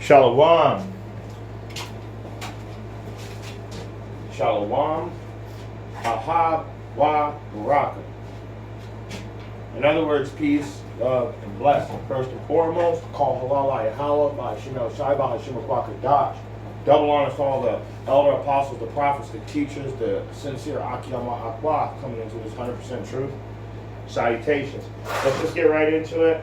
Shalom. Shalom. Ahab wa baraka. In other words, peace, love, and blessing. First and foremost, call halal Yahweh by Shemel Shaiba Hashem Dash. Double honors to all the elder apostles, the prophets, the teachers, the sincere Akiyama Akwa coming into this 100% truth. Salutations. Let's just get right into it.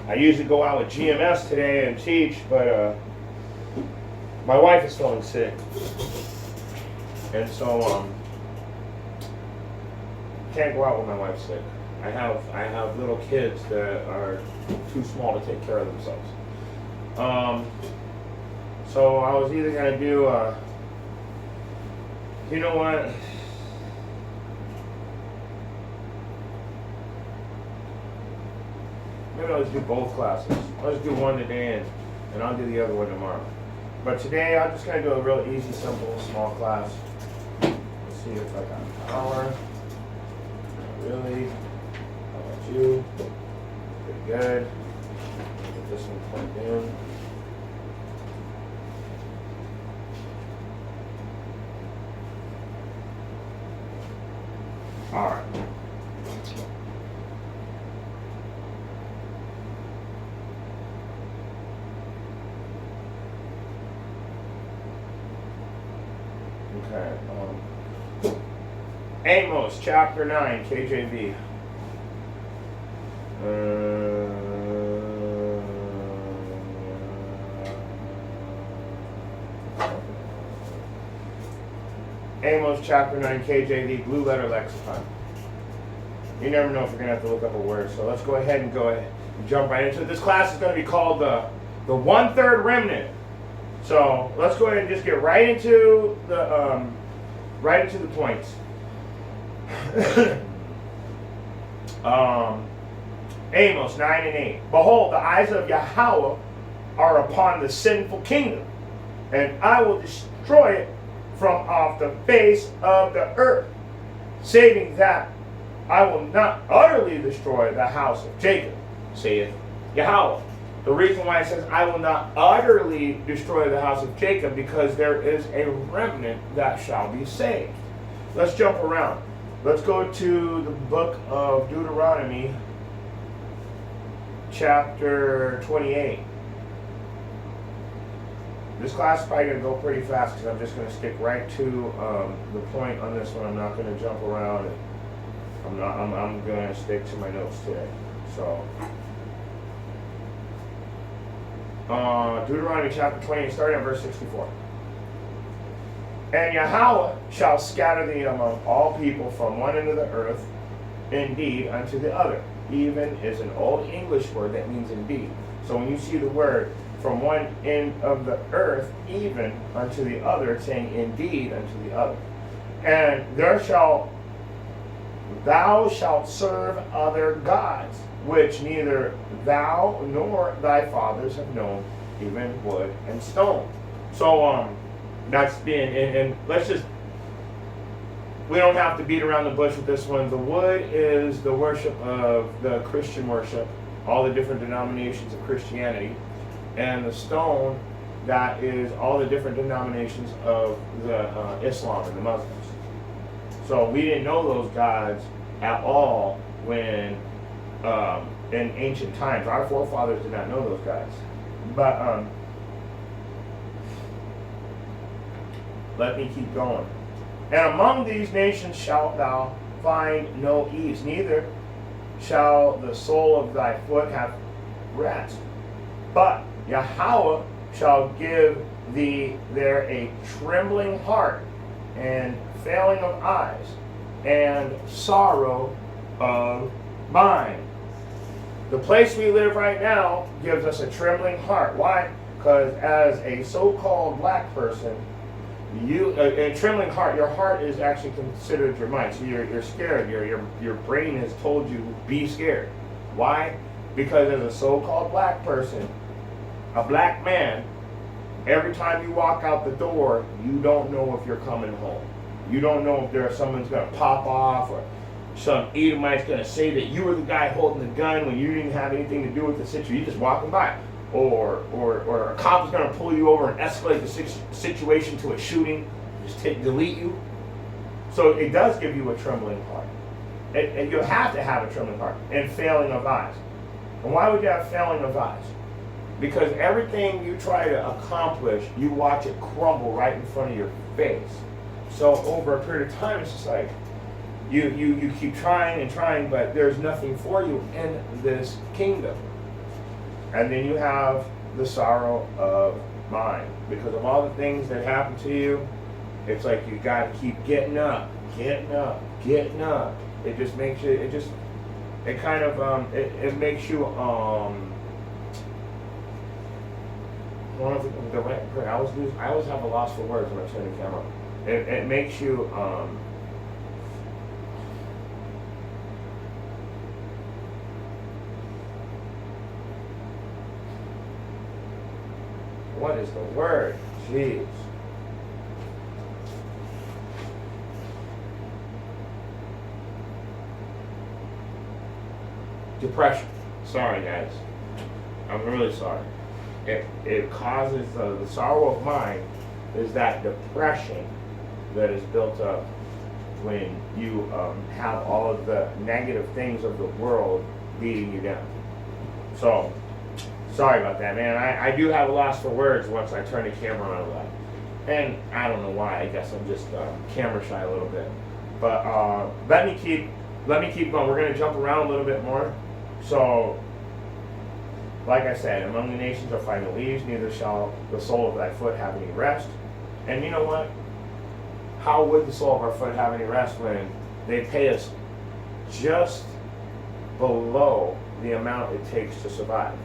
I usually go out with GMS today and teach, but my wife is feeling sick, and so can't go out when my wife's sick. I have little kids that are too small to take care of themselves. So I was either gonna do you know what? Maybe I'll just do both classes. I'll just do one today and I'll do the other one tomorrow. But today I'm just gonna do a real easy, simple, small class. Let's see if I got an hour. Not really. How about you? Pretty good. Get this one plugged in. All right. Okay. Amos chapter 9, KJV. Amos chapter 9, KJV, Blue Letter Lexicon. You never know if you're going to have to look up a word, so let's go ahead and jump right into it. This class is going to be called the 1/3 Remnant. So let's go ahead and just get right into the points. Amos 9 and 8. Behold, the eyes of Yahweh are upon the sinful kingdom, and I will destroy it from off the face of the earth, saving that I will not utterly destroy the house of Jacob, saith Yahweh. The reason why it says I will not utterly destroy the house of Jacob, because there is a remnant that shall be saved. Let's jump around. Let's go to the book of Deuteronomy, chapter 28. This class is probably going to go pretty fast because I'm just going to stick right to the point on this one. I'm not going to jump around. I'm going to stick to my notes today. So, Deuteronomy chapter 28, starting at verse 64. And Yahweh shall scatter thee among all people from one end of the earth, indeed, unto the other. Even is an old English word that means indeed. So when you see the word from one end of the earth, even unto the other, it's saying indeed unto the other. And thou shalt serve other gods, which neither thou nor thy fathers have known, even wood and stone. So that's been, and let's just, we don't have to beat around the bush with this one. The wood is the worship of the Christian worship, all the different denominations of Christianity, and the stone, that is all the different denominations of the Islam and the Muslims. So we didn't know those gods at all when in ancient times. Our forefathers did not know those guys. But let me keep going. And among these nations shalt thou find no ease, neither shall the sole of thy foot have rest. But Yahweh shall give thee there a trembling heart, and failing of eyes, and sorrow of mind. The place we live right now gives us a trembling heart. Why? Because as a so-called black person, a trembling heart, your heart is actually considered your mind. So you're scared. Your brain has told you, be scared. Why? Because as a so-called black person, a black man, every time you walk out the door, you don't know if you're coming home. You don't know if someone's going to pop off, or some Edomite's going to say that you were the guy holding the gun when you didn't have anything to do with the situation. You're just walking by. Or a cop is going to pull you over and escalate the situation to a shooting, just delete you. So it does give you a trembling heart. And you have to have a trembling heart and failing of eyes. And why would you have failing of eyes? Because everything you try to accomplish, you watch it crumble right in front of your face. So over a period of time, it's just like you keep trying and trying, but there's nothing for you in this kingdom. And then you have the sorrow of mind. Because of all the things that happen to you, it's like you got to keep getting up. It just makes you, it makes you, I always have a loss for words when I turn the camera. It makes you, what is the word? Jeez. Depression. Sorry, guys. I'm really sorry. It causes the sorrow of mind is that depression that is built up when you have all of the negative things of the world beating you down. So, sorry about that, man. I do have a loss for words once I turn the camera on a lot. And I don't know why. I guess I'm just camera shy a little bit. But let me keep going. We're going to jump around a little bit more. So, like I said, among the nations are find no ease, neither shall the sole of thy foot have any rest. And you know what? How would the sole of our foot have any rest when they pay us just below the amount it takes to survive?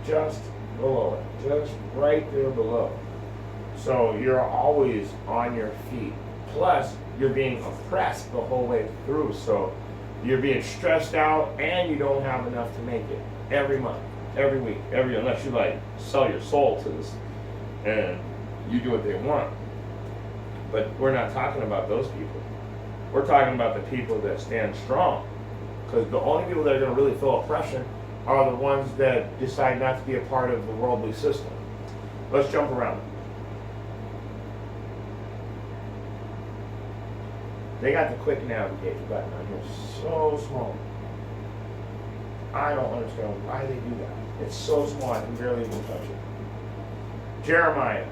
Just below it. Just right there below. So you're always on your feet. Plus, you're being oppressed the whole way through. So you're being stressed out and you don't have enough to make it every month, every week, unless you like sell your soul to this and you do what they want. But we're not talking about those people. We're talking about the people that stand strong. Because the only people that are going to really feel oppression are the ones that decide not to be a part of the worldly system. Let's jump around. They got the quick navigate button on here so small. I don't understand why they do that. It's so small I can barely even touch it. Jeremiah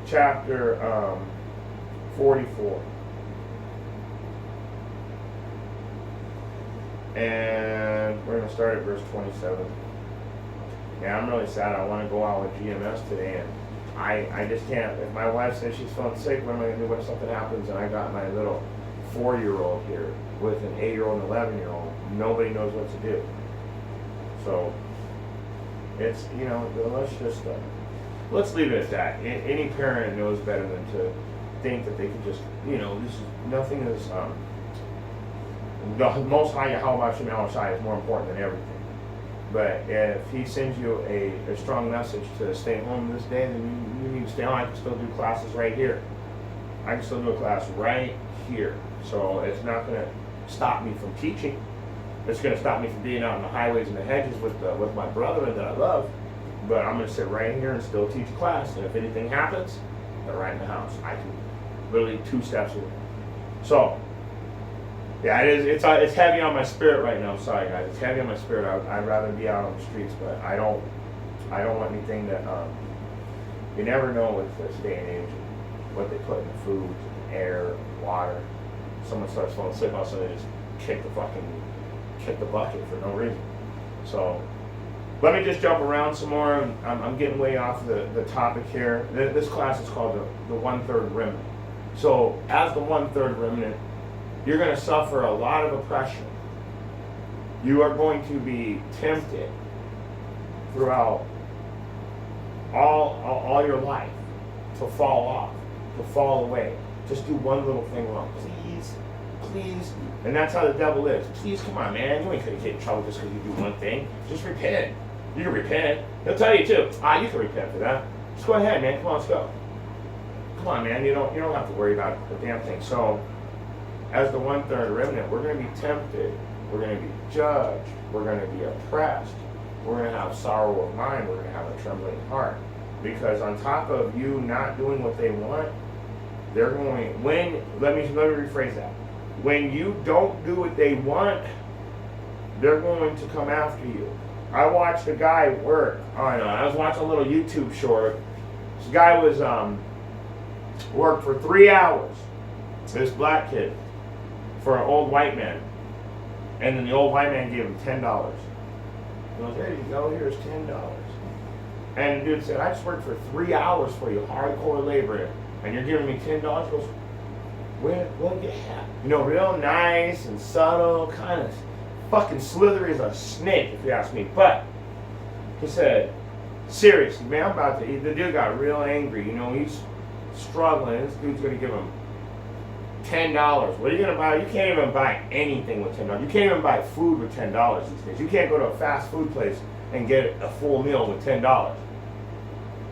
chapter 44. And we're going to start at verse 27. Yeah, I'm really sad. I want to go out with GMS today, and I just can't. If my wife says she's feeling sick, what am I going to do when something happens? And I got my little 4-year-old here with an 8-year-old and 11-year-old. Nobody knows what to do. So it's, let's leave it at that. Any parent knows better than to think that they can just, nothing is, the Most High Yahweh Shemel Shai is more important than everything. But if he sends you a strong message to stay home this day, then you need to stay home. I can still do classes right here. I can still do a class right here. So it's not going to stop me from teaching. It's going to stop me from being out in the highways and the hedges with my brother that I love. But I'm going to sit right here and still teach a class. And if anything happens, they're right in the house. I can literally 2 steps away. So, yeah, it's heavy on my spirit right now. Sorry, guys. It's heavy on my spirit. I'd rather be out on the streets, but I don't want anything that, you never know with this day and age what they put in the food, air, water. Someone starts falling sick, also they just kick the bucket for no reason. So, let me just jump around some more. I'm getting way off the topic here. This class is called the 1/3 remnant. So, as the 1/3 remnant, you're going to suffer a lot of oppression. You are going to be tempted throughout all your life to fall off, to fall away. Just do one little thing wrong. Please. And that's how the devil is. Please, come on, man. You ain't going to get in trouble just because you do one thing. Just repent. You can repent. He'll tell you too. You can repent for that. Just go ahead, man. Come on, let's go. Come on, man. You don't have to worry about the damn thing. So, as the 1/3 remnant, we're going to be tempted. We're going to be judged. We're going to be oppressed. We're going to have sorrow of mind. We're going to have a trembling heart. Because on top of you not doing what they want, they're going, let me rephrase that. When you don't do what they want, they're going to come after you. I watched a guy work on, I was watching a little YouTube short. This guy was, worked for 3 hours, this black kid, for an old white man. And then the old white man gave him $10. He goes, there you go, here's $10. And the dude said, I just worked for 3 hours for you, hardcore labor, and you're giving me $10? He goes, what do you have? You know, real nice and subtle, kind of fucking slithery as a snake, if you ask me. But he said, seriously, man, I'm about to eat. The dude got real angry. You know, he's struggling. This dude's going to give him $10. What are you going to buy? You can't even buy anything with $10. You can't even buy food with $10 these days. You can't go to a fast food place and get a full meal with $10.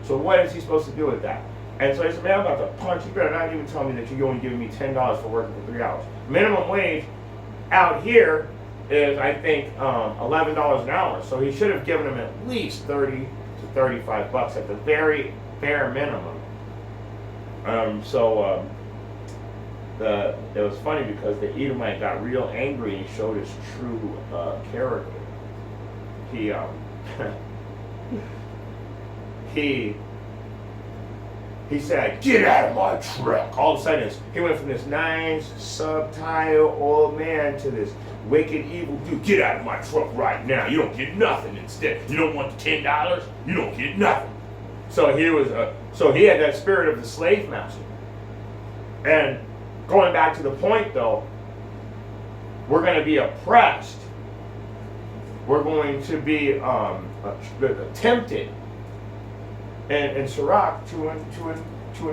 So what is he supposed to do with that? And so he said, man, I'm about to punch. You better not even tell me that you're only giving me $10 for working for 3 hours. Minimum wage out here is, I think, $11 an hour. So he should have given him at least 30 to 35 bucks at the very bare minimum. It was funny because the Edomite got real angry and showed his true character. He said, get out of my truck. All of a sudden, he went from this nice, subtle old man to this wicked, evil dude. Get out of my truck right now. You don't get nothing instead. You don't want the $10? You don't get nothing. So he had that spirit of the slave master. And going back to the point, though, we're going to be oppressed. We're going to be tempted. And in Sirach 2 and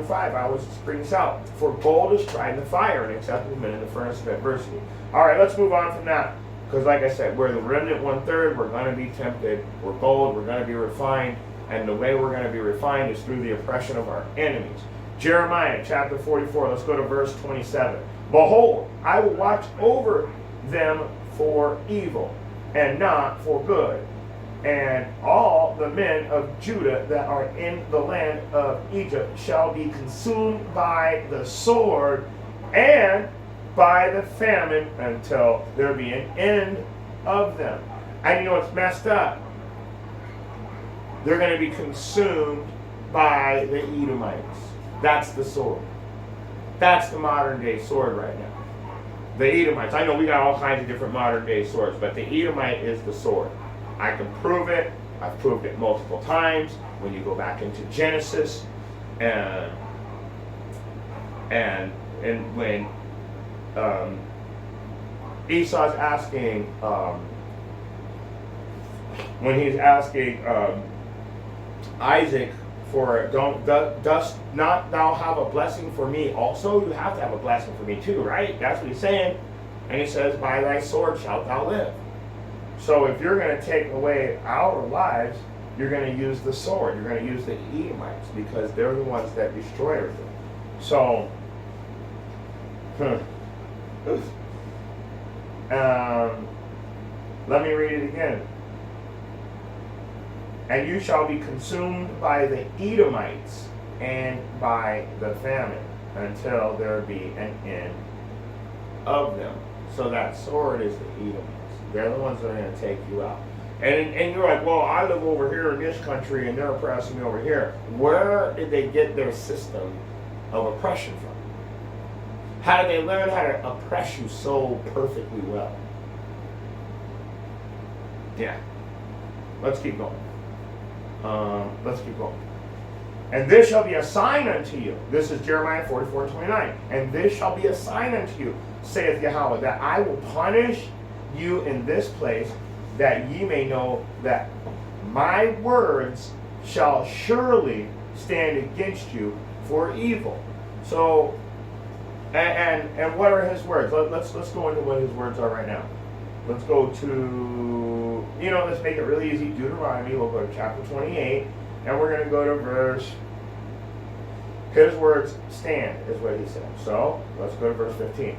5, I was bringing this out. For gold is tried in the fire, and acceptable men in the furnace of adversity. All right, let's move on from that. Because like I said, we're the remnant 1/3. We're going to be tempted. We're gold. We're going to be refined. And the way we're going to be refined is through the oppression of our enemies. Jeremiah chapter 44. Let's go to verse 27. Behold, I will watch over them for evil and not for good. And all the men of Judah that are in the land of Egypt shall be consumed by the sword and by the famine until there be an end of them. And you know what's messed up? They're going to be consumed by the Edomites. That's the sword. That's the modern day sword right now. The Edomites. I know we got all kinds of different modern day swords, but the Edomite is the sword. I can prove it. I've proved it multiple times. When you go back into Genesis, and when Esau's asking, when he's asking Isaac for, dost not thou have a blessing for me also? You have to have a blessing for me too, right? That's what he's saying. And he says, by thy sword shalt thou live. So if you're going to take away our lives, you're going to use the sword. You're going to use the Edomites because they're the ones that destroyed everything. So, let me read it again. And you shall be consumed by the Edomites and by the famine until there be an end of them. So that sword is the Edomites. They're the ones that are going to take you out. And you're like, well, I live over here in this country and they're oppressing me over here. Where did they get their system of oppression from? How did they learn how to oppress you so perfectly well? Yeah. Let's keep going. And this shall be a sign unto you. This is Jeremiah 44:29. And this shall be a sign unto you, saith Yahweh, that I will punish you in this place, that ye may know that my words shall surely stand against you for evil. So, and what are his words? Let's go into what his words are right now. Let's go to, let's make it really easy. Deuteronomy. We'll go to chapter 28, and we're going to go to verse. His words stand, is what he said. So let's go to verse 15.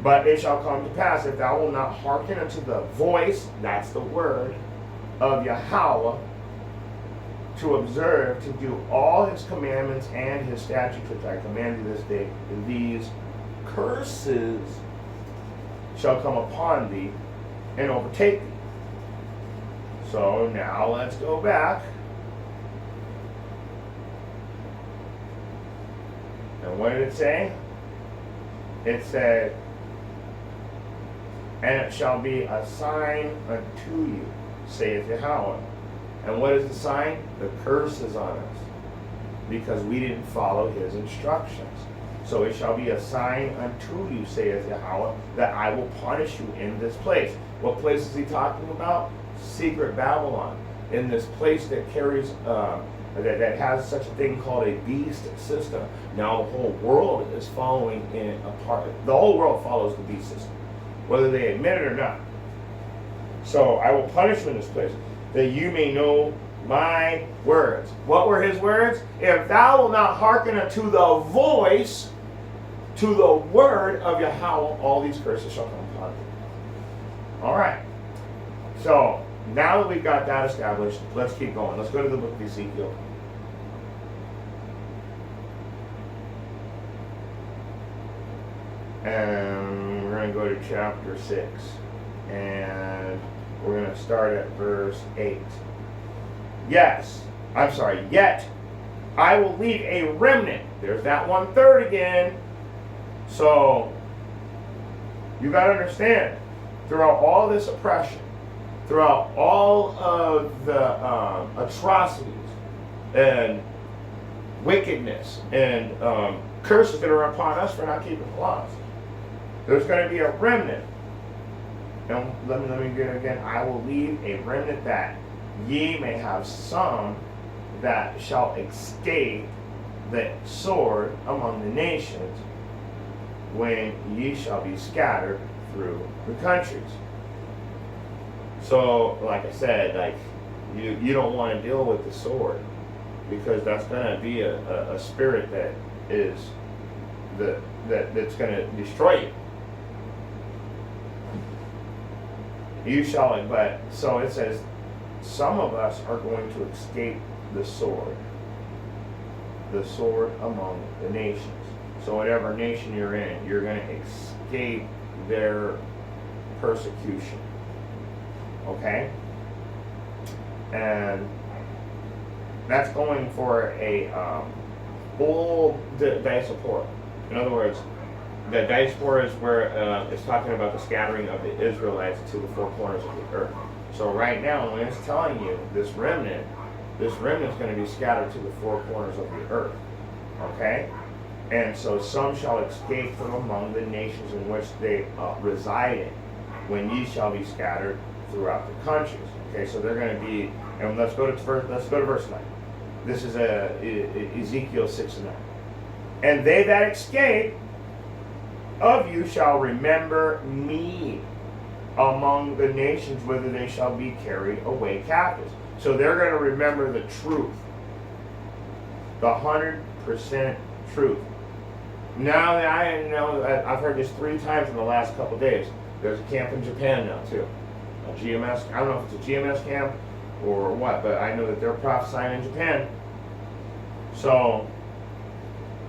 But it shall come to pass, if thou wilt not hearken unto the voice, that's the word, of Yahweh, to observe, to do all his commandments and his statutes which I command thee this day, these curses shall come upon thee and overtake thee. So now let's go back. And what did it say? It said, and it shall be a sign unto you, saith Yahweh. And what is the sign? The curse is on us, because we didn't follow his instructions. So it shall be a sign unto you, saith Yahweh, that I will punish you in this place. What place is he talking about? Secret Babylon. In this place that carries, that has such a thing called a beast system. Now the whole world is following in a part. The whole world follows the beast system, whether they admit it or not. So I will punish you in this place, that you may know my words. What were his words? If thou wilt not hearken unto the voice, to the word of Yahweh, all these curses shall come upon thee. All right. So now that we've got that established, let's keep going. Let's go to the book of Ezekiel. And we're going to go to chapter 6. And we're going to start at verse 8. Yet I will leave a remnant. There's that 1/3 again. So you got to understand, throughout all this oppression, throughout all of the atrocities and wickedness and curses that are upon us for not keeping the laws, there's going to be a remnant. And let me get it again. I will leave a remnant, that ye may have some that shall escape the sword among the nations, when ye shall be scattered through the countries. So, like I said, like you don't want to deal with the sword, because that's going to be a spirit that is that's going to destroy you. You shall, but so it says, some of us are going to escape the sword among the nations. So whatever nation you're in, you're going to escape their persecution. Okay? And that's going for a full diaspora. In other words, the diaspora is where it's talking about the scattering of the Israelites to the four corners of the earth. So right now, when it's telling you this remnant is going to be scattered to the four corners of the earth. Okay? And so some shall escape from among the nations in which they reside in, when ye shall be scattered throughout the countries. Okay, so they're going to be, and let's go to verse 9. This is Ezekiel 6:9. And they that escape of you shall remember me among the nations, whither they shall be carried away captives. So they're going to remember the truth, the 100% truth. Now that I know, I've heard this 3 times in the last couple of days. There's a camp in Japan now too, a GMS. I don't know if it's a GMS camp or what, but I know that they're prophesying in Japan. So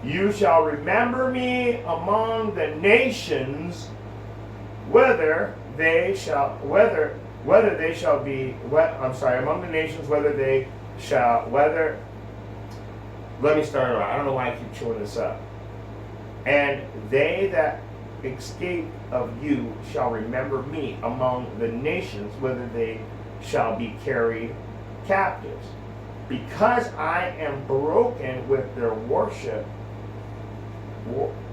you shall remember me among the nations, whether they shall be among the nations, let me start around. I don't know why I keep chewing this up. And they that escape of you shall remember me among the nations, whether they shall be carried captives. Because I am broken with their worship,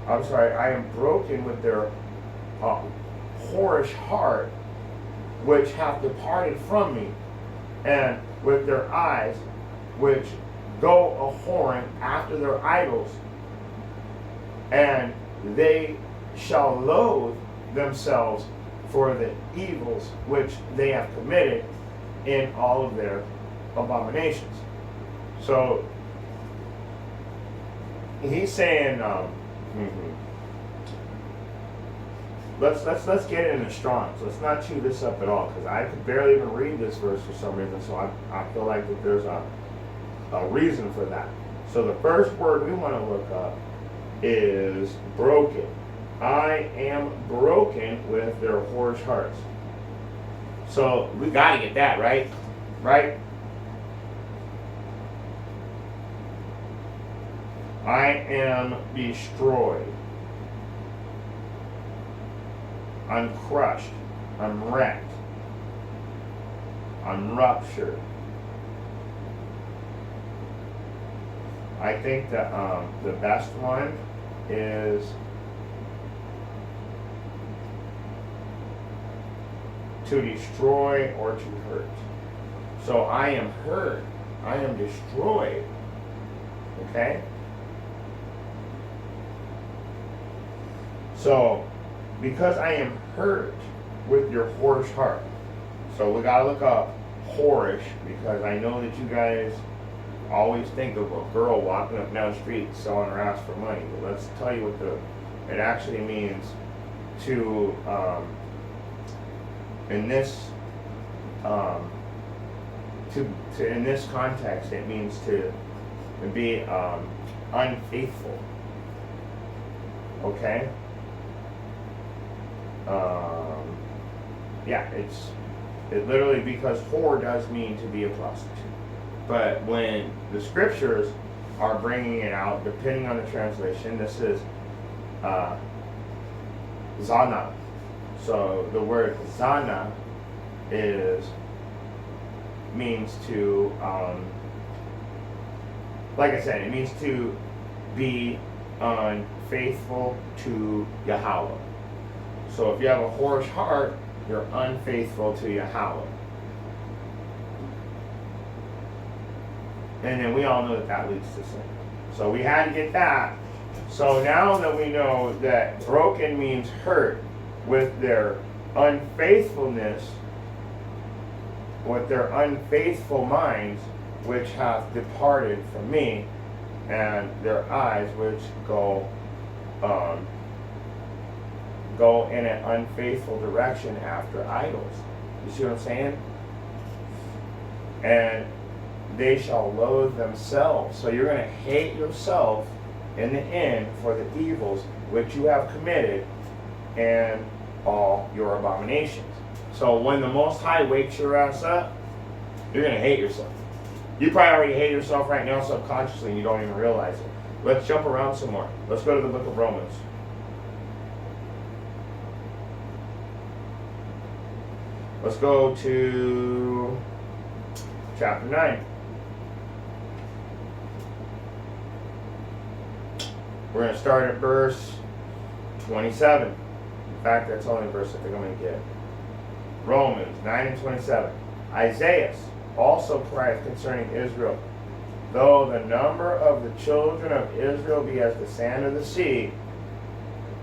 I am broken with their whorish heart, which hath departed from me, and with their eyes, which go a-whoring after their idols, and they shall loathe themselves for the evils which they have committed in all of their abominations. So he's saying, let's get it in the Strong's. Let's not chew this up at all, because I could barely even read this verse for some reason. So I feel like that there's a reason for that. So the first word we want to look up is broken. I am broken with their whorish hearts. So we got to get that right, right? I am destroyed. I'm crushed. I'm wrecked. I'm ruptured. I think that the best one is to destroy or to hurt. So I am hurt. I am destroyed. Okay? So, because I am hurt with your whorish heart. So we gotta look up whorish, because I know that you guys always think of a girl walking up down the street selling her ass for money. But let's tell you what it actually means to, in this in this context, it means to be unfaithful. Okay? Yeah, it literally, because whore does mean to be a prostitute. But when the scriptures are bringing it out, depending on the translation, this is zana. So the word zana means to, like I said, it means to be unfaithful to Yahweh. So if you have a whorish heart, you're unfaithful to Yahweh. And then we all know that leads to sin. So we had to get that. So now that we know that broken means hurt with their unfaithfulness, with their unfaithful minds, which hath departed from me, and their eyes which go in an unfaithful direction after idols. You see what I'm saying? And they shall loathe themselves. So you're going to hate yourself in the end for the evils which you have committed and all your abominations. So when the Most High wakes your ass up, you're going to hate yourself. You probably already hate yourself right now subconsciously and you don't even realize it. Let's jump around some more. Let's go to the book of Romans. Let's go to chapter 9. We're going to start at verse 27. In fact, that's the only verse I think I'm going to get. Romans 9 and 27. Isaiah also crieth concerning Israel, though the number of the children of Israel be as the sand of the sea,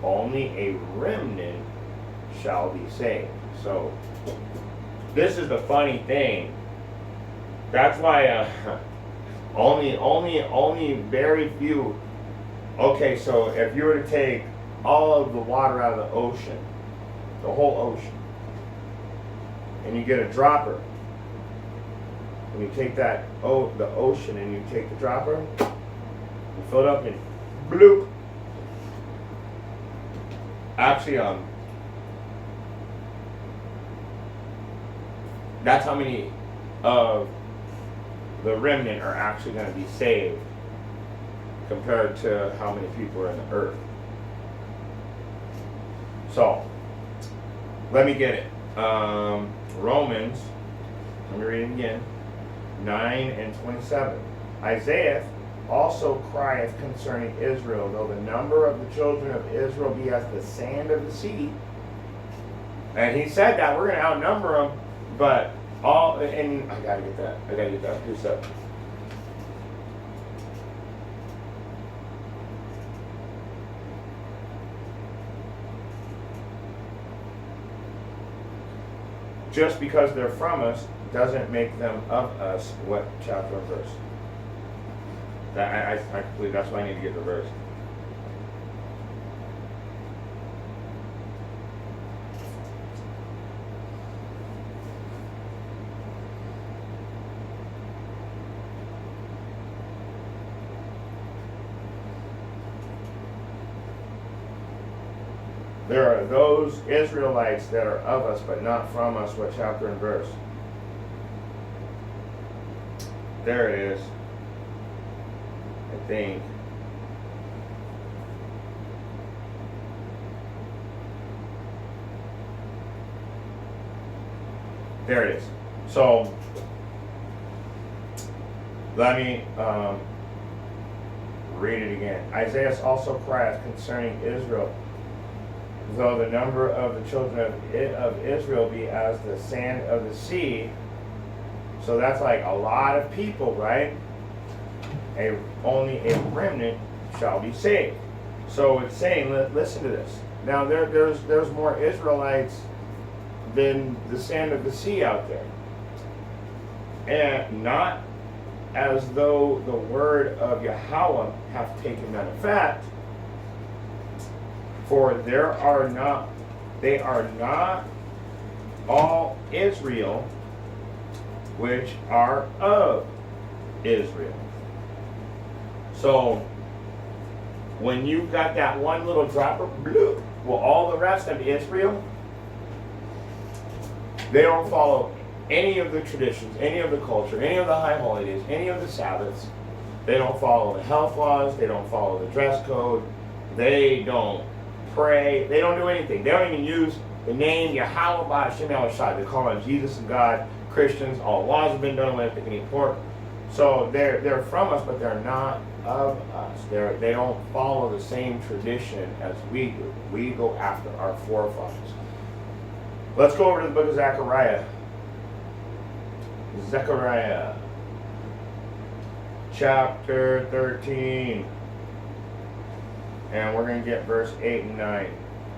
only a remnant shall be saved. So, this is the funny thing. That's why only very few. Okay, so if you were to take all of the water out of the ocean, the whole ocean, and you get a dropper, and you take the ocean and you take the dropper, you fill it up and bloop. Actually, that's how many of the remnant are actually going to be saved compared to how many people are in the earth. So, let me get it. Romans, let me read it again, 9 and 27. Isaiah also crieth concerning Israel, though the number of the children of Israel be as the sand of the sea. And he said that we're going to outnumber them, but and I gotta get that. Who's up? Just because they're from us doesn't make them of us. What chapter and verse? I completely, that's why I need to get the verse. There are those Israelites that are of us, but not from us. What chapter and verse? There it is. I think. There it is. So, let me read it again. Isaiah also crieth concerning Israel, though the number of the children of Israel be as the sand of the sea. So that's like a lot of people, right? Only a remnant shall be saved. So it's saying, listen to this. Now there's more Israelites than the sand of the sea out there. And not as though the word of Yahweh hath taken none effect, for they are not all Israel which are of Israel. So when you've got that one little dropper, bloop, well, all the rest of Israel, they don't follow any of the traditions, any of the culture, any of the high holidays, any of the Sabbaths. They don't follow the health laws. They don't follow the dress code. They don't pray. They don't do anything. They don't even use the name Yahweh Ba'Shem Yahushai. They call on Jesus and God. Christians, all laws have been done away with, any pork. So they're from us, but they're not of us. They don't follow the same tradition as we do. We go after our forefathers. Let's go over to the book of Zechariah. Zechariah, chapter 13. And we're going to get verse 8 and 9.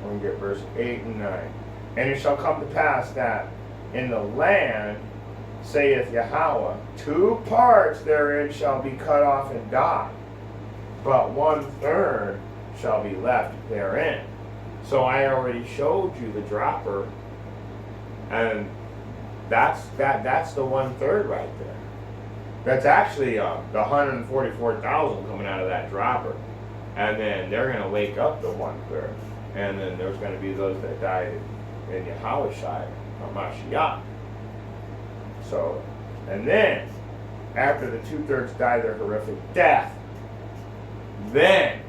We're going to get verse 8 and 9. And it shall come to pass that in the land, saith Yahweh, 2 parts therein shall be cut off and die, but 1/3 shall be left therein. So I already showed you the dropper, and that's the 1/3 right there. That's actually the 144,000 coming out of that dropper, and then they're going to wake up the 1/3, and then there's going to be those that died in Yahushua, Mashiach. So, and then after the 2/3 die their horrific death, then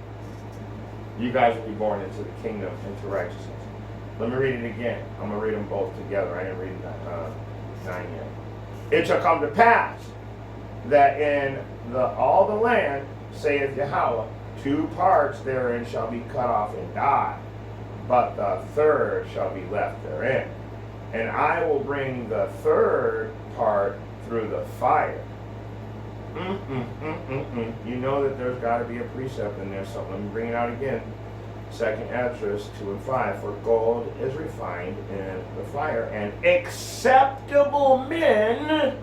you guys will be born into the kingdom, into righteousness. Let me read it again. I'm going to read them both together. I didn't read 9 yet. It shall come to pass that in all the land, saith Yahweh, 2 parts therein shall be cut off and die, but the 1/3 shall be left therein. And I will bring the 1/3 part through the fire. You know that there's got to be a precept in there, so let me bring it out again. 2nd Esdras 2 and 5. For gold is refined in the fire, and acceptable men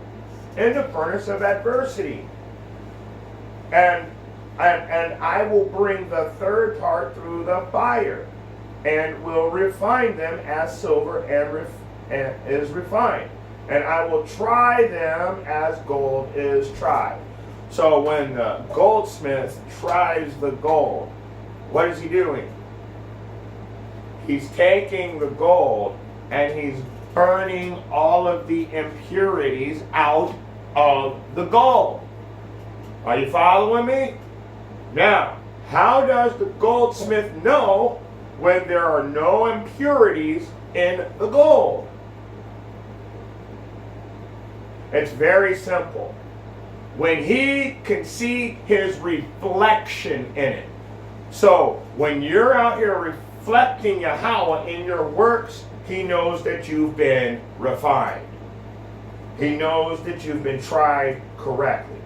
in the furnace of adversity. And I will bring the 1/3 part through the fire, and will refine them as silver is refined. And I will try them as gold is tried. So when the goldsmith tries the gold, what is he doing? He's taking the gold and he's burning all of the impurities out of the gold. Are you following me? Now, how does the goldsmith know when there are no impurities in the gold? It's very simple. When he can see his reflection in it. So when you're out here reflecting Yahweh in your works, he knows that you've been refined. He knows that you've been tried correctly.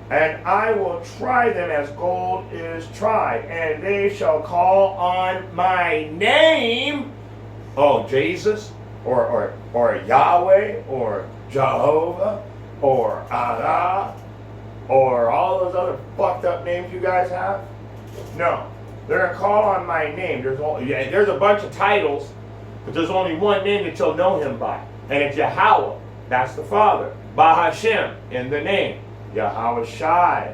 And I will try them as gold is tried, and they shall call on my name. Oh, Jesus, or Yahweh, or Jehovah, or Allah, or all those other fucked up names you guys have. No, they're going to call on my name. There's a bunch of titles, but there's only one name that you'll know him by, and it's Yahweh. That's the Father. Bahashem, in the name. Yahweh Shai.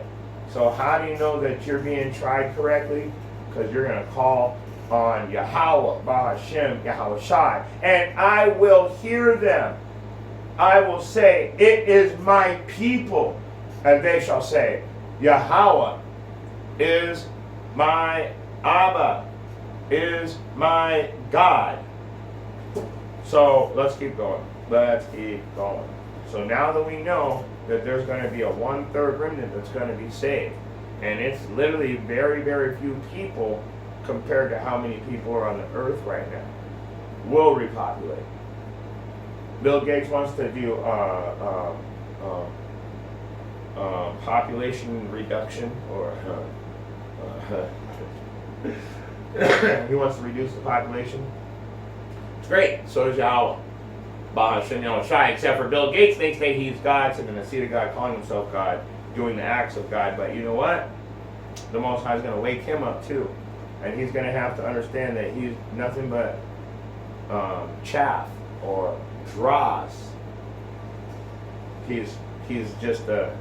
So how do you know that you're being tried correctly? Because you're going to call on Yahweh, Bahashem, Yahweh Shai, and I will hear them. I will say, it is my people. And they shall say, Yahweh is my Abba, is my God. So let's keep going. Let's keep going. So now that we know that there's going to be a 1/3 remnant that's going to be saved, and it's literally very, very few people compared to how many people are on the earth right now, will repopulate. Bill Gates wants to do population reduction, or he wants to reduce the population. It's great. So does Yahweh. Bahashem Yahweh Shai, except for Bill Gates thinks that he's God, sitting in the seat of God, calling himself God, doing the acts of God. But you know what? The Most High is going to wake him up too. And he's going to have to understand that he's nothing but chaff or dross. He's just a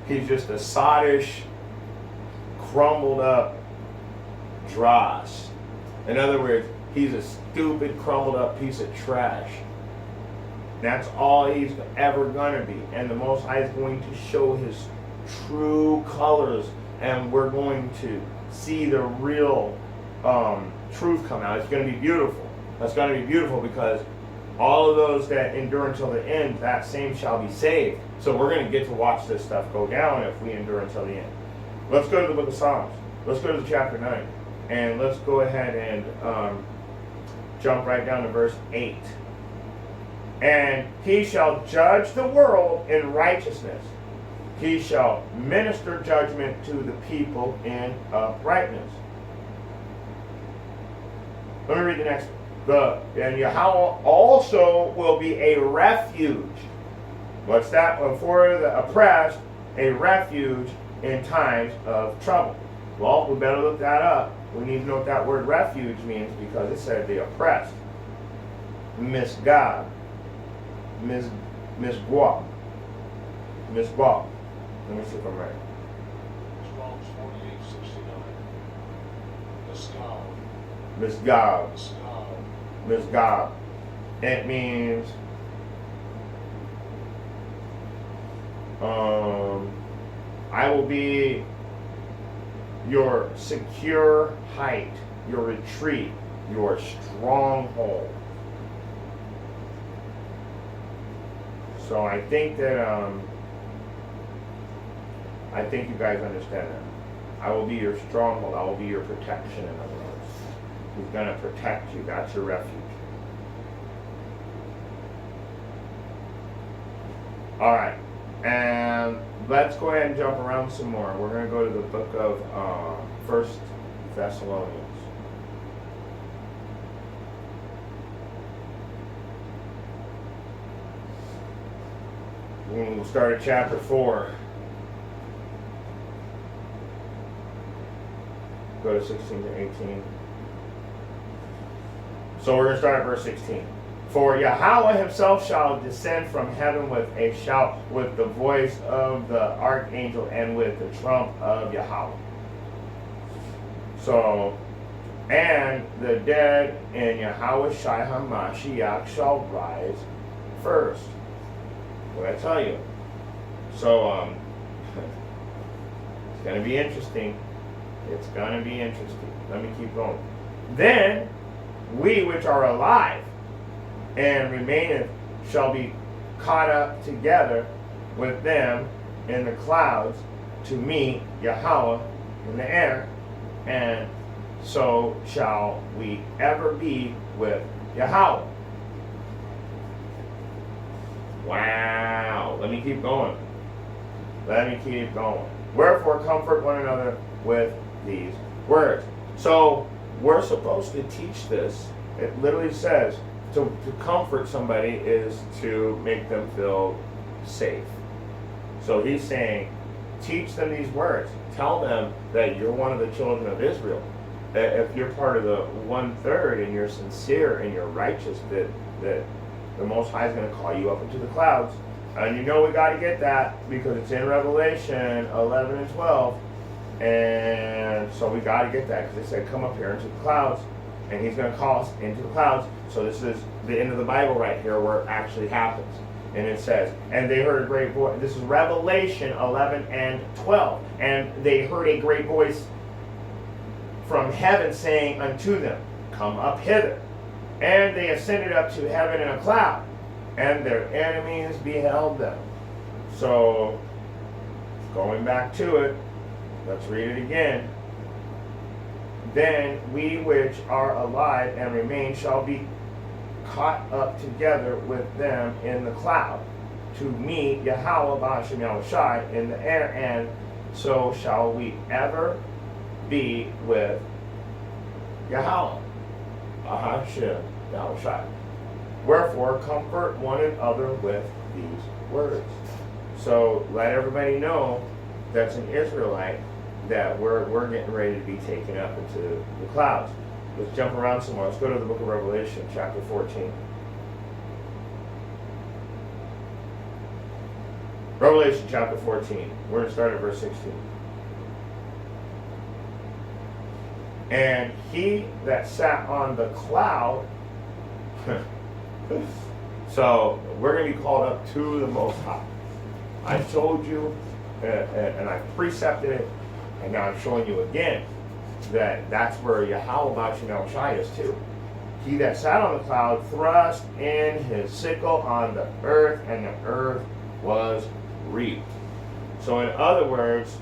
he's just a soddish, crumbled up dross. In other words, he's a stupid, crumbled up piece of trash. That's all he's ever going to be. And the Most High is going to show his true colors, and we're going to see the real truth come out. It's going to be beautiful. That's going to be beautiful, because all of those that endure until the end, that same shall be saved. So we're going to get to watch this stuff go down if we endure until the end. Let's go to the book of Psalms. Let's go to chapter 9. And let's go ahead and jump right down to verse 8. And he shall judge the world in righteousness. He shall minister judgment to the people in uprightness. Let me read the next one. And Yahweh also will be a refuge. What's that? For the oppressed, a refuge in times of trouble. Well, we better look that up. We need to know what that word refuge means, because it said the oppressed. Misgab. Misgwab. Misgwab. Let me see if I'm right. Psalms 48:69. Misgab. Misgab. Misgab. It means I will be your secure height, your retreat, your stronghold. So I think that I think you guys understand that. I will be your stronghold. I will be your protection, in other words. He's going to protect you. That's your refuge. All right. And let's go ahead and jump around some more. We're going to go to the book of 1 Thessalonians. We'll start at chapter 4. Go to 16 to 18. So we're going to start at verse 16. For Yahweh himself shall descend from heaven with a shout, with the voice of the archangel, and with the trump of Yahweh. So, and the dead in Yahweh Shai HaMashiach shall rise first. What did I tell you? So, it's going to be interesting. It's going to be interesting. Let me keep going. Then we which are alive and remaineth shall be caught up together with them in the clouds to meet Yahweh in the air, and so shall we ever be with Yahweh. Wow. Let me keep going. Let me keep going. Wherefore comfort one another with these words. So we're supposed to teach this. It literally says to comfort somebody is to make them feel safe. So he's saying, teach them these words. Tell them that you're one of the children of Israel. If you're part of the 1/3 and you're sincere and you're righteous, that the Most High is going to call you up into the clouds. And you know we got to get that, because it's in Revelation 11 and 12. And so we got to get that, because they said, come up here into the clouds, and he's going to call us into the clouds. So this is the end of the Bible right here, where it actually happens. And it says, and they heard a great voice. This is Revelation 11 and 12. And they heard a great voice from heaven saying unto them, come up hither. And they ascended up to heaven in a cloud, and their enemies beheld them. So, going back to it, let's read it again. Then we which are alive and remain shall be caught up together with them in the cloud to meet Yahweh B'Hashem Yahushai in the air, and so shall we ever be with Yahweh B'Hashem Yahushai. Wherefore comfort one another with these words. So let everybody know that's an Israelite that we're getting ready to be taken up into the clouds. Let's jump around some more. Let's go to the book of Revelation, chapter 14. Revelation chapter 14. We're going to start at verse 16. And he that sat on the cloud, so we're going to be called up to the Most High. I told you, and I precepted it, and now I'm showing you again that that's where Yahweh B'Hashem Yahushai is too. He that sat on the cloud thrust in his sickle on the earth, and the earth was reaped. So in other words,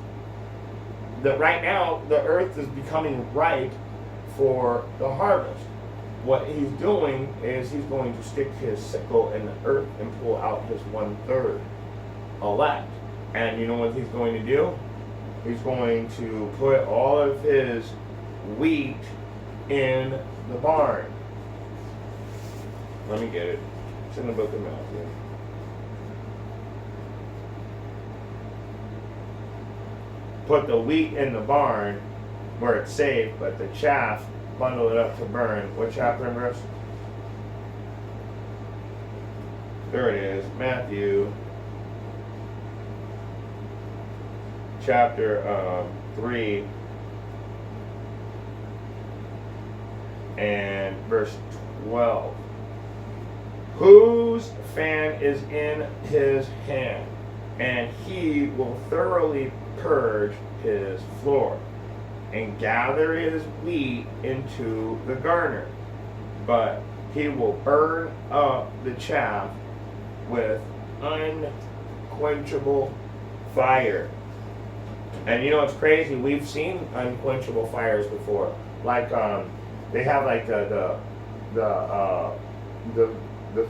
that right now the earth is becoming ripe for the harvest. What he's doing is he's going to stick his sickle in the earth and pull out his 1/3 elect. And you know what he's going to do? He's going to put all of his wheat in the barn. Let me get it. It's in the book of Matthew. Put the wheat in the barn where it's safe, but the chaff, bundle it up to burn. What chapter and verse? There it is. Matthew chapter 3 and verse 12. Whose fan is in his hand, and he will thoroughly purge his floor, and gather his wheat into the garner, but he will burn up the chaff with unquenchable fire. And you know what's crazy? We've seen unquenchable fires before. Like they have like the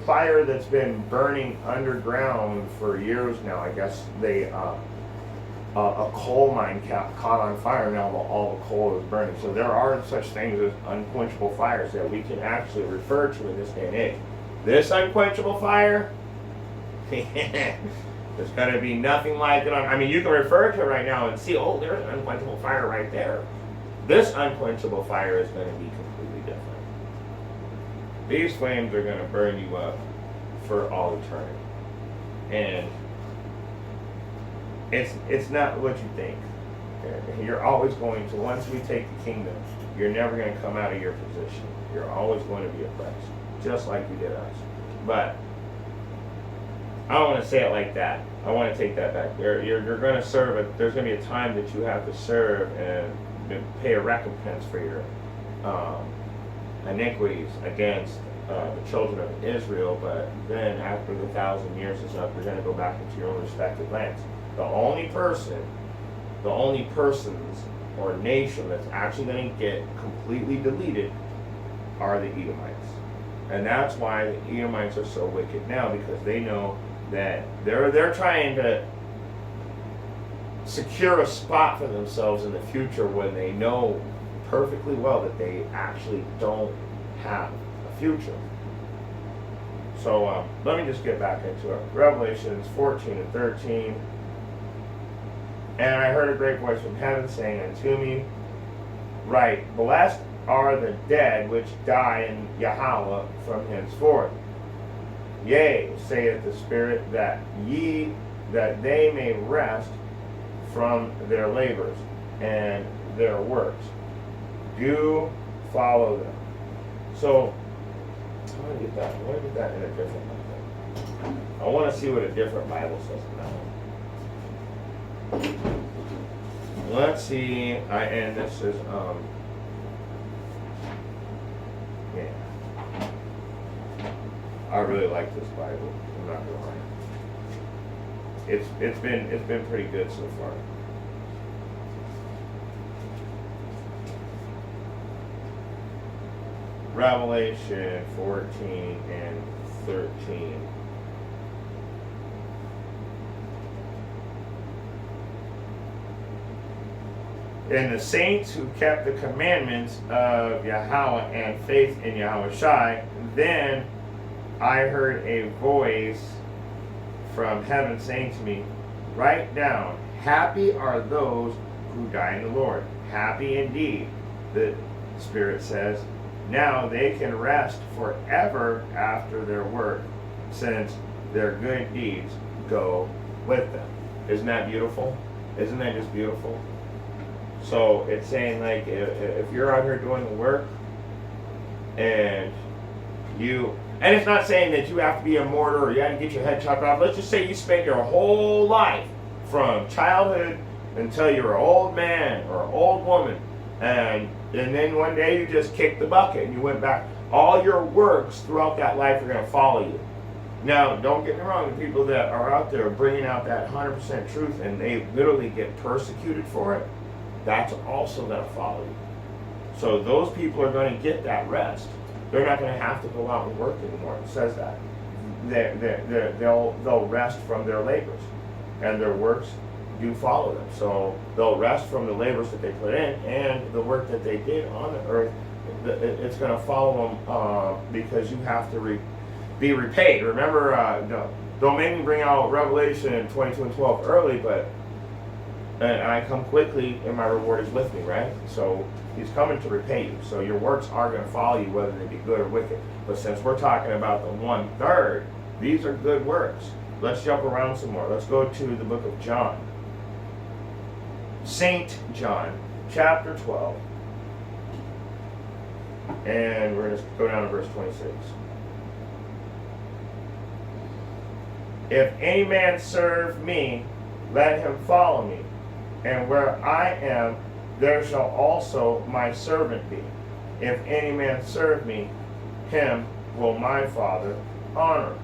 fire that's been burning underground for years now. I guess they a coal mine caught on fire. Now all the coal is burning. So there are such things as unquenchable fires that we can actually refer to in this day and age. This unquenchable fire, there's going to be nothing like it. I mean, you can refer to it right now and see, oh, there's an unquenchable fire right there. This unquenchable fire is going to be completely different. These flames are going to burn you up for all eternity. And it's not what you think. You're always going to, once we take the kingdom, you're never going to come out of your position. You're always going to be oppressed, just like you did us. But I don't want to say it like that. I want to take that back. You're going to serve it. There's going to be a time that you have to serve and pay a recompense for your iniquities against the children of Israel. But then after the 1,000 years is up, you're going to go back into your own respective lands. The only persons or nation that's actually going to get completely deleted are the Edomites. And that's why the Edomites are so wicked now, because they know that they're trying to secure a spot for themselves in the future when they know perfectly well that they actually don't have a future. So let me just get back into it. Revelations 14 and 13. And I heard a great voice from heaven saying unto me, Write, blessed are the dead which die in Yahweh from henceforth. Yea, saith the Spirit, that they may rest from their labors, and their works. Do follow them. So, I want to get that in a different Bible. I want to see what a different Bible says about it. Let's see, and this is, yeah. I really like this Bible, I'm not gonna lie. It's been pretty good so far. Revelation 14 and 13. And the saints who kept the commandments of Yahweh and faith in Yahweh Shai, then I heard a voice from heaven saying to me, write down, happy are those who die in the Lord. Happy indeed, the Spirit says. Now they can rest forever after their work, since their good deeds go with them. Isn't that beautiful? Isn't that just beautiful? So it's saying, like, if you're out here doing the work and it's not saying that you have to be a martyr or you have to get your head chopped off. Let's just say you spent your whole life from childhood until you're an old man or an old woman, and then one day you just kicked the bucket and you went back. All your works throughout that life are going to follow you. Now, don't get me wrong, the people that are out there bringing out that 100% truth and they literally get persecuted for it, that's also going to follow you. So those people are going to get that rest. They're not going to have to go out and work anymore. It says that. They'll rest from their labors, and their works do follow them. So they'll rest from the labors that they put in and the work that they did on the earth. It's going to follow them because you have to be repaid. Remember, don't make me bring out Revelation 22 and 12 early, but and I come quickly and my reward is with me, right? So he's coming to repay you. So your works are going to follow you, whether they be good or wicked. But since we're talking about the 1/3, these are good works. Let's jump around some more. Let's go to the book of John. Saint John, chapter 12. And we're going to go down to verse 26. If any man serve me, let him follow me. And where I am, there shall also my servant be. If any man serve me, him will my Father honor.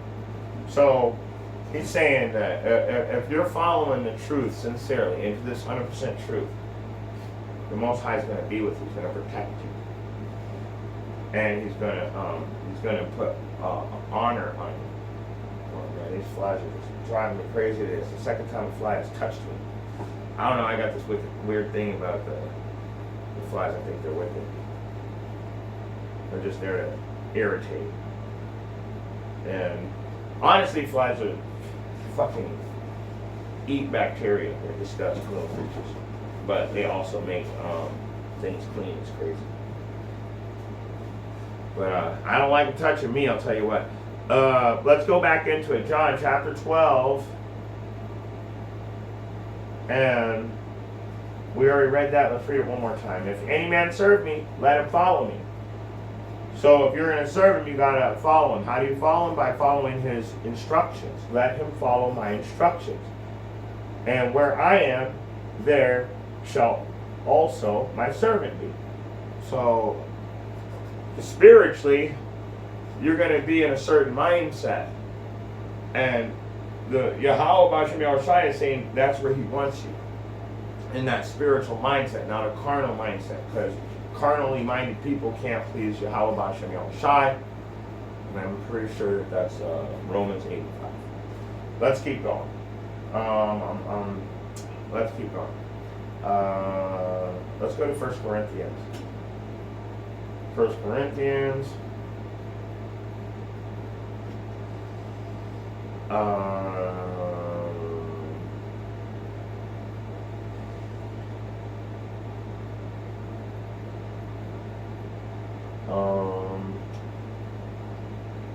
So he's saying that if you're following the truth sincerely, into this 100% truth, the Most High is going to be with you. He's going to protect you, and he's going to put honor on you. Oh man, these flies are just driving me crazy. It's the second time a fly has touched me. I don't know, I got this weird thing about the flies. I think they're wicked. They're just there to irritate. And honestly, flies are fucking eat bacteria. They're disgusting little creatures. But they also make things clean. It's crazy. But I don't like them touching me, I'll tell you what. Let's go back into it. John chapter 12. And we already read that. Let's read it one more time. If any man serve me, let him follow me. So if you're going to serve him, you got to follow him. How do you follow him? By following his instructions. Let him follow my instructions. And where I am, there shall also my servant be. So spiritually, you're going to be in a certain mindset. And the Yahweh Bashem Yahushai is saying that's where he wants you. In that spiritual mindset, not a carnal mindset. Because carnally minded people can't please Yahweh Bashem Yahushai. And I'm pretty sure that that's Romans 8:5. Let's keep going. Let's keep going. Let's go to 1 Corinthians. 1 Corinthians.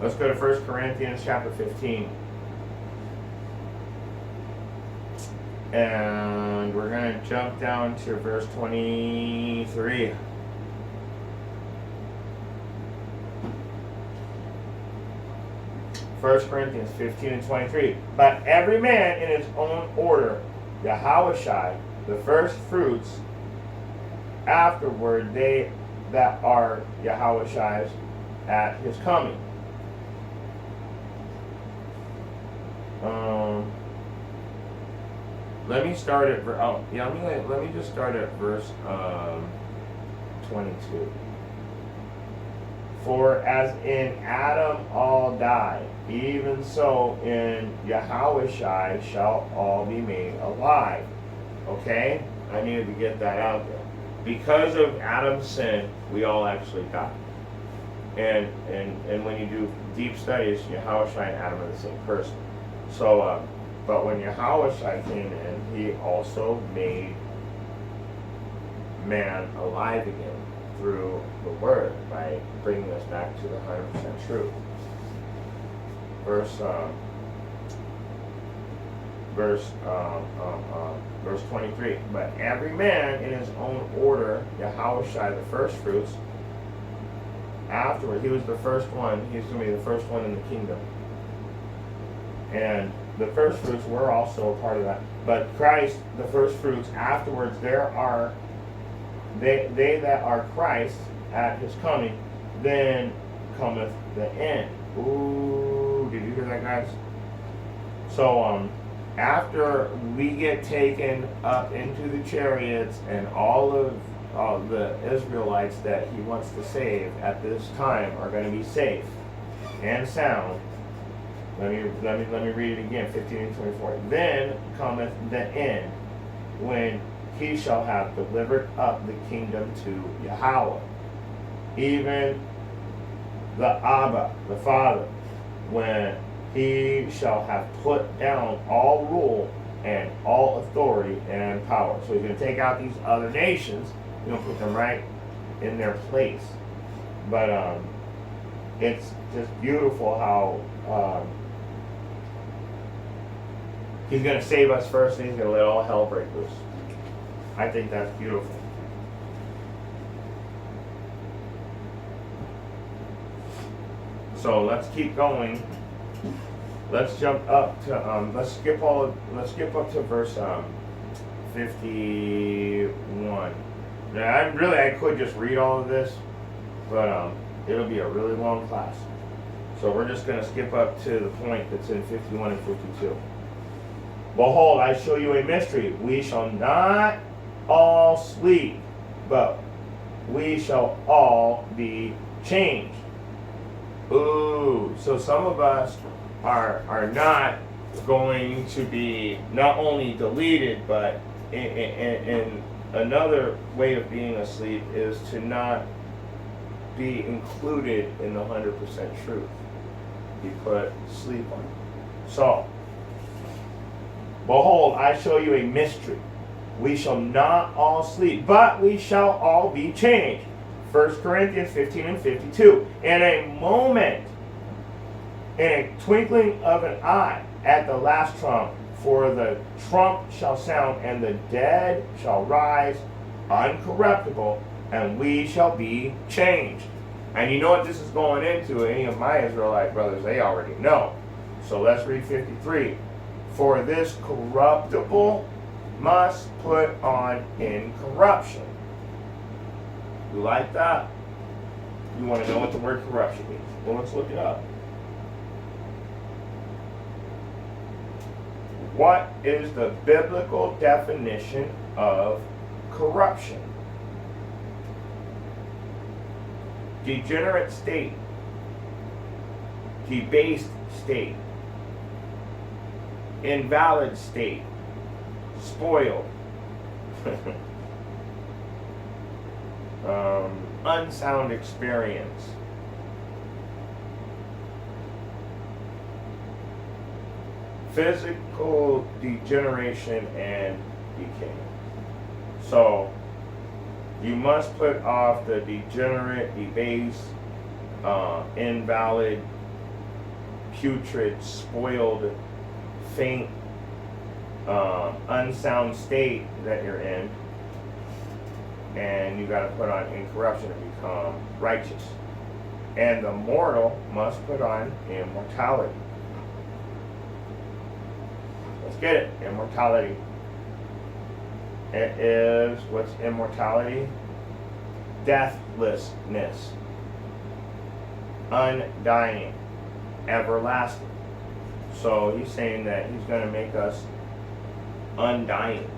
Let's go to 1 Corinthians chapter 15. And we're going to jump down to verse 23. First Corinthians 15 and 23. But every man in his own order, Yahushai, the first fruits, afterward they that are Yahushai's at his coming. Let me start at let me just start at verse 22. For as in Adam all die, even so in Yahushai shall all be made alive. Okay? I needed to get that out there. Because of Adam's sin, we all actually die. And when you do deep studies, Yahushai and Adam are the same person. So, but when Yahushai came in, he also made man alive again through the Word by bringing us back to the 100% truth. Verse 23. But every man in his own order, Yahushai the first fruits. Afterward, he was the first one. He's going to be the first one in the kingdom. And the first fruits were also a part of that. But Christ, the first fruits, afterwards there are they that are Christ at his coming, then cometh the end. Ooh, did you hear that, guys? So after we get taken up into the chariots and all of the Israelites that he wants to save at this time are going to be safe and sound. Let me read it again, 15 and 24. Then cometh the end, when he shall have delivered up the kingdom to Yahweh, even the Abba, the Father, when he shall have put down all rule and all authority and power. So he's going to take out these other nations, he's going to put them right in their place. But it's just beautiful how he's going to save us first, and he's going to let all hell break loose. I think that's beautiful. So let's keep going. Let's jump up to let's skip up to verse 51. Now, I could just read all of this, but it'll be a really long class. So we're just going to skip up to the point that's in 51 and 52. Behold, I show you a mystery. We shall not all sleep, but we shall all be changed. Ooh, so some of us are not going to be not only deleted, but in another way of being asleep is to not be included in the 100% truth. Be put sleep on. So, behold, I show you a mystery. We shall not all sleep, but we shall all be changed. 1 Corinthians 15 and 52. In a moment, in a twinkling of an eye, at the last trump, for the trump shall sound, and the dead shall rise uncorruptible, and we shall be changed. And you know what this is going into? Any of my Israelite brothers, they already know. So let's read 53. For this corruptible must put on incorruption. You like that? You want to know what the word corruption means? Well, let's look it up. What is the biblical definition of corruption? Degenerate state, debased state, invalid state, spoiled, unsound experience, physical degeneration and decay. So you must put off the degenerate, debased, invalid, putrid, spoiled, faint, unsound state that you're in, and you got to put on incorruption to become righteous. And the mortal must put on immortality. Let's get it. Immortality. It is, what's immortality? Deathlessness. Undying. Everlasting. So he's saying that he's going to make us undying.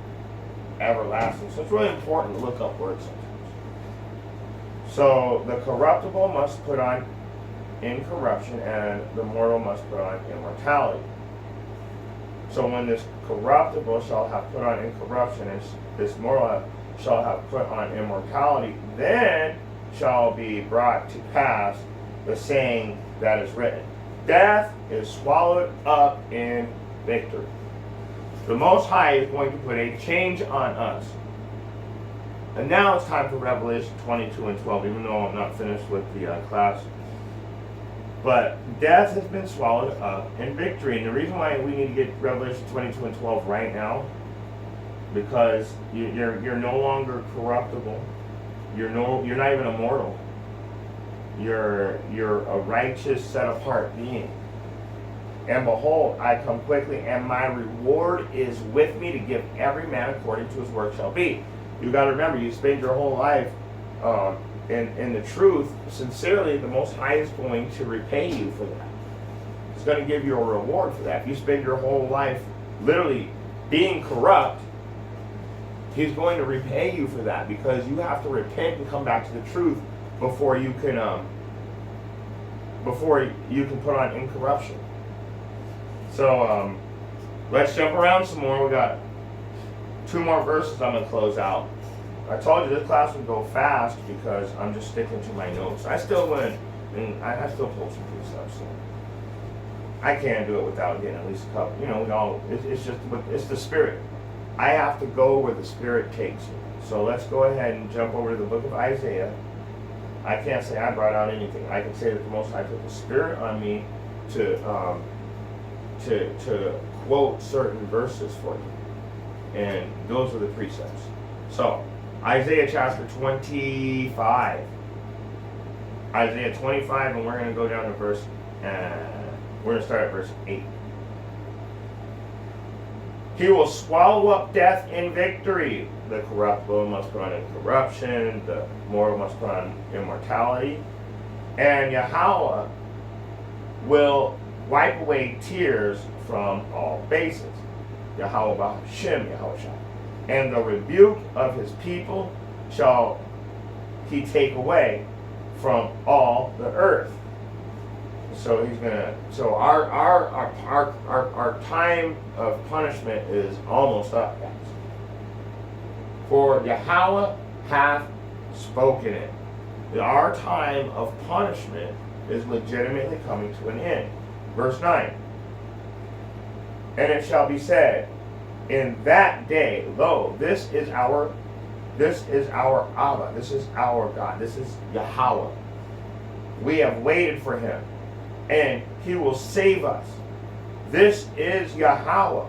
Everlasting. So it's really important to look up words sometimes. So the corruptible must put on incorruption, and the mortal must put on immortality. So when this corruptible shall have put on incorruption, and this mortal shall have put on immortality, then shall be brought to pass the saying that is written, death is swallowed up in victory. The Most High is going to put a change on us. And now it's time for Revelation 22 and 12, even though I'm not finished with the class. But death has been swallowed up in victory. And the reason why we need to get Revelation 22 and 12 right now, because you're no longer corruptible. You're not even immortal. You're a righteous, set apart being. And behold, I come quickly, and my reward is with me to give every man according to his work shall be. You got to remember, you spend your whole life in the truth, sincerely, the Most High is going to repay you for that. He's going to give you a reward for that. If you spend your whole life literally being corrupt, He's going to repay you for that, because you have to repent and come back to the truth before you can put on incorruption. So let's jump around some more. We got 2 more verses I'm going to close out. I told you this class would go fast because I'm just sticking to my notes. I still went, and I still pulled some precepts. So I can't do it without getting at least a couple. It's the Spirit. I have to go where the Spirit takes me. So let's go ahead and jump over to the book of Isaiah. I can't say I brought out anything. I can say that the Most High put the Spirit on me to quote certain verses for you. And those are the precepts. So, Isaiah chapter 25. Isaiah 25, and we're going to go down to we're going to start at verse 8. He will swallow up death in victory. The corruptible must put on incorruption. The mortal must put on immortality. And Yahweh will wipe away tears from all faces. Yahweh Ba'ashem, Yahweh Shai. And the rebuke of his people shall he take away from all the earth. So he's gonna. So our time of punishment is almost up, guys. For Yahweh hath spoken it. Our time of punishment is legitimately coming to an end. Verse 9. And it shall be said, in that day, lo, this is our Abba, this is our God, this is Yahweh. We have waited for him, and he will save us. This is Yahweh.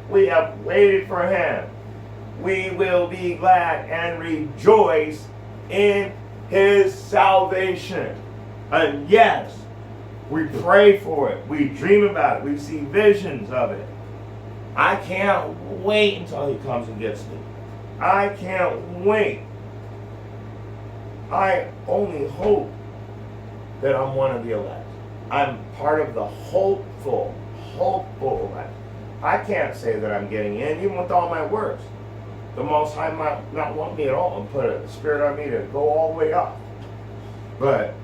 We have waited for him. We will be glad and rejoice in his salvation. And yes, we pray for it. We dream about it. We see visions of it. I can't wait until he comes and gets me. I can't wait. I only hope that I'm one of the elect. I'm part of the hopeful elect. I can't say that I'm getting in, even with all my works. The Most High might not want me at all and put a spirit on me to go all the way up. But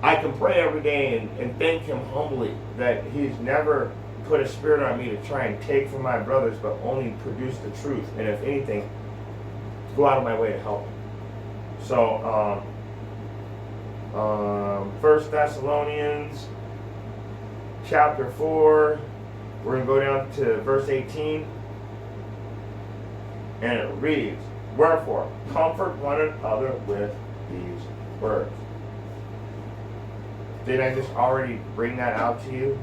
I can pray every day and thank him humbly that he's never put a spirit on me to try and take from my brothers, but only produce the truth. And if anything, go out of my way to help them. So, 1 Thessalonians chapter 4, we're going to go down to verse 18. And it reads, wherefore, comfort one another with these words. Did I just already bring that out to you?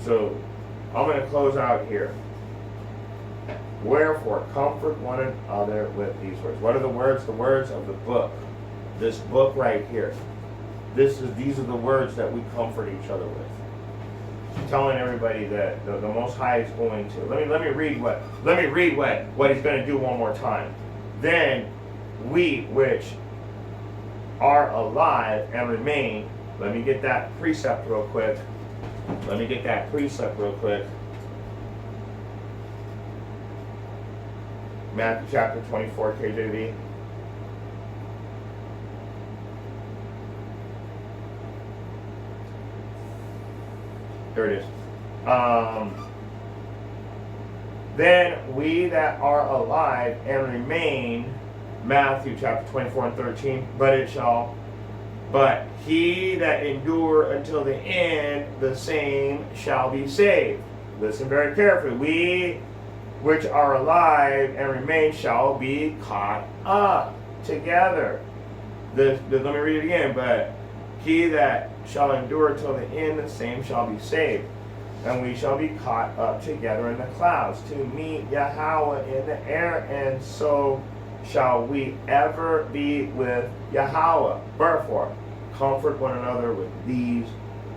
So, I'm going to close out here. Wherefore, comfort one another with these words. What are the words? The words of the book. This book right here. These are the words that we comfort each other with. I'm telling everybody that the Most High is going to. Let me read what he's going to do one more time. Then we which are alive and remain. Let me get that precept real quick. Matthew chapter 24, KJV. There it is. Then we that are alive and remain, Matthew chapter 24 and 13, but he that endure until the end, the same shall be saved. Listen very carefully. We which are alive and remain shall be caught up together. Let me read it again. But he that shall endure till the end, the same shall be saved. And we shall be caught up together in the clouds to meet Yahweh in the air, and so shall we ever be with Yahweh. Wherefore, comfort one another with these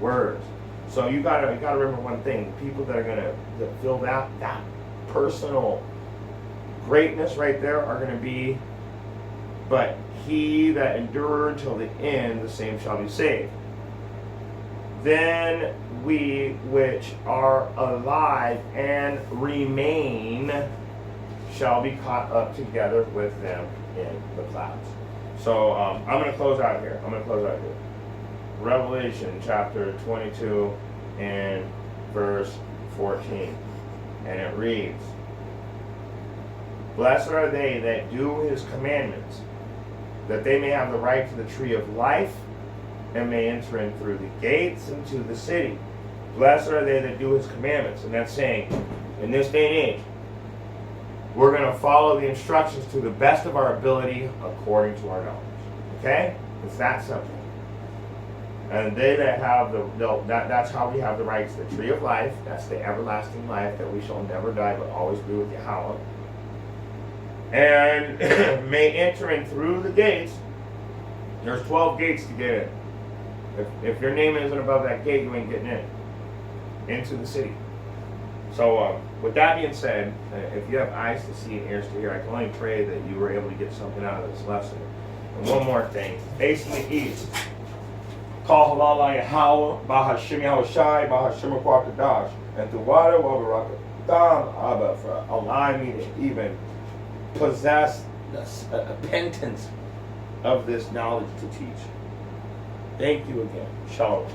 words. So you gotta remember one thing: people that are gonna feel that personal greatness right there are gonna be, but he that endured till the end, the same shall be saved. Then we which are alive and remain shall be caught up together with them in the clouds. So I'm going to close out here. Revelation chapter 22 and verse 14. And it reads, Blessed are they that do his commandments, that they may have the right to the tree of life, and may enter in through the gates into the city. Blessed are they that do his commandments. And that's saying, in this day and age, we're going to follow the instructions to the best of our ability according to our knowledge. Okay? It's that simple. And they that have that's how we have the right to the tree of life. That's the everlasting life, that we shall never die but always be with Yahweh. And may enter in through the gates. There's 12 gates to get in. If your name isn't above that gate, you ain't getting in. Into the city. So with that being said, if you have eyes to see and ears to hear, I can only pray that you were able to get something out of this lesson. And one more thing. Facing the east. Call halal Yahweh, Bahashim Yahushai, Bahashim Kwakadash, and to water Wabarakatam Abba for allowing me to even possess the repentance of this knowledge to teach. Thank you again. Shalom.